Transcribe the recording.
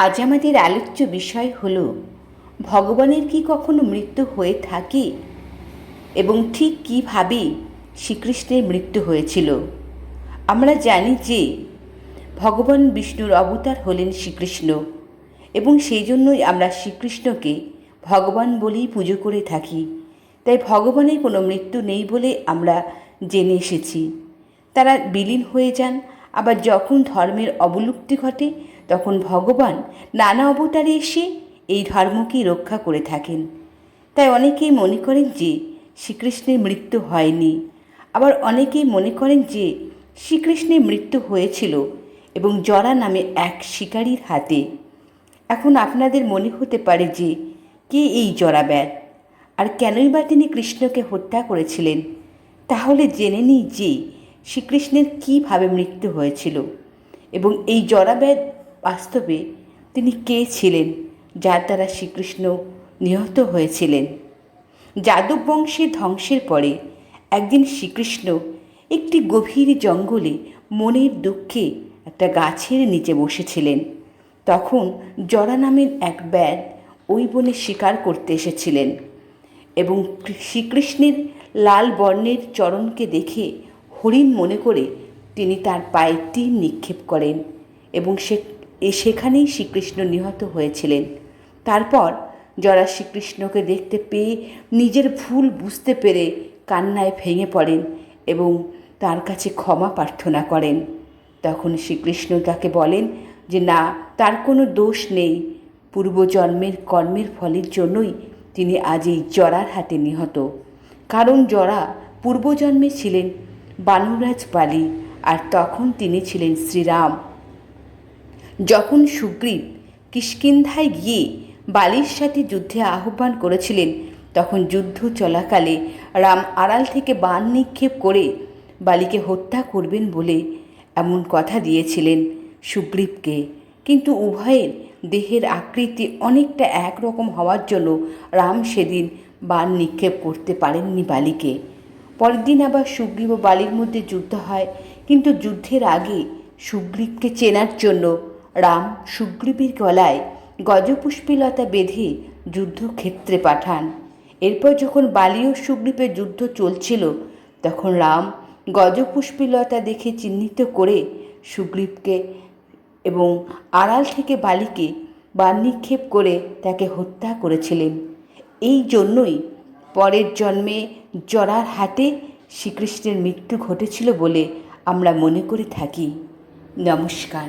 আজ আমাদের আলোচ্য বিষয় হল ভগবানের কি কখনো মৃত্যু হয়ে থাকে এবং ঠিক কীভাবে শ্রীকৃষ্ণের মৃত্যু হয়েছিল। আমরা জানি যে ভগবান বিষ্ণুর অবতার হলেন শ্রীকৃষ্ণ এবং সেই জন্যই আমরা শ্রীকৃষ্ণকে ভগবান বলেই পুজো করে থাকি। তাই ভগবানের কোনো মৃত্যু নেই বলে আমরা জেনে এসেছি। তারা বিলীন হয়ে যান, আবার যখন ধর্মের অবলুপ্তি ঘটে তখন ভগবান নানা অবতারে এসে এই ধর্মকেই রক্ষা করে থাকেন। তাই অনেকেই মনে করেন যে শ্রীকৃষ্ণের মৃত্যু হয়নি, আবার অনেকেই মনে করেন যে শ্রীকৃষ্ণের মৃত্যু হয়েছিল এবং জরা নামে এক শিকারীর হাতে। এখন আপনাদের মনে হতে পারে যে কে এই জরাব্যাধ, আর কেনই বা তিনি কৃষ্ণকে হত্যা করেছিলেন। তাহলে জেনে নিই যে শ্রীকৃষ্ণের কীভাবে মৃত্যু হয়েছিল এবং এই জরাব্যাধ বাস্তবে তিনি কে ছিলেন যার দ্বারা শ্রীকৃষ্ণ নিহত হয়েছিলেন। যাদব বংশের ধ্বংসের পরে একদিন শ্রীকৃষ্ণ একটি গভীর জঙ্গলে মনের দুঃখে একটা গাছের নিচে বসেছিলেন। তখন জরা নামের এক ব্যাধ ওই বনে শিকার করতে এসেছিলেন এবং শ্রীকৃষ্ণের লাল বর্ণের চরণকে দেখে হরিণ মনে করে তিনি তার পায়ে তীর নিক্ষেপ করেন এবং সেখানেই শ্রীকৃষ্ণ নিহত হয়েছিলেন। তারপর জরা শ্রীকৃষ্ণকে দেখতে পেয়ে নিজের ভুল বুঝতে পেরে কান্নায় ভেঙে পড়েন এবং তার কাছে ক্ষমা প্রার্থনা করেন। তখন শ্রীকৃষ্ণ তাকে বলেন যে না, তার কোনো দোষ নেই, পূর্বজন্মের কর্মের ফলের জন্যই তিনি আজ এই জরার হাতে নিহত। কারণ জরা পূর্বজন্মে ছিলেন বানরাজ বালি, আর তখন তিনি ছিলেন শ্রীরাম। যখন সুগ্রীব কিষ্কিন্ধায় গিয়ে বালির সাথে যুদ্ধে আহ্বান করেছিলেন, তখন যুদ্ধ চলাকালে রাম আড়াল থেকে বাণ নিক্ষেপ করে বালিকে হত্যা করবেন বলে এমন কথা দিয়েছিলেন সুগ্রীবকে। কিন্তু উভয়ের দেহের আকৃতি অনেকটা একরকম হওয়ার জন্য রাম সেদিন বাণ নিক্ষেপ করতে পারেননি বালিকে। পরের দিন আবার সুগ্রীব ও বালির মধ্যে যুদ্ধ হয়, কিন্তু যুদ্ধের আগে সুগ্রীবকে চেনার জন্য রাম সুগ্রীবের গলায় গজপুষ্পলতা বেঁধে যুদ্ধক্ষেত্রে পাঠান। এরপর যখন বালি ও সুগ্রীবের যুদ্ধ চলছিল, তখন রাম গজপুষ্পলতা দেখে চিহ্নিত করে সুগ্রীবকে এবং আড়াল থেকে বালিকে বাণ নিক্ষেপ করে তাকে হত্যা করেছিলেন। এই জন্যই পরের জন্মে জরার হাতে শ্রীকৃষ্ণের মৃত্যু ঘটেছিল বলে আমরা মনে করে থাকি। নমস্কার।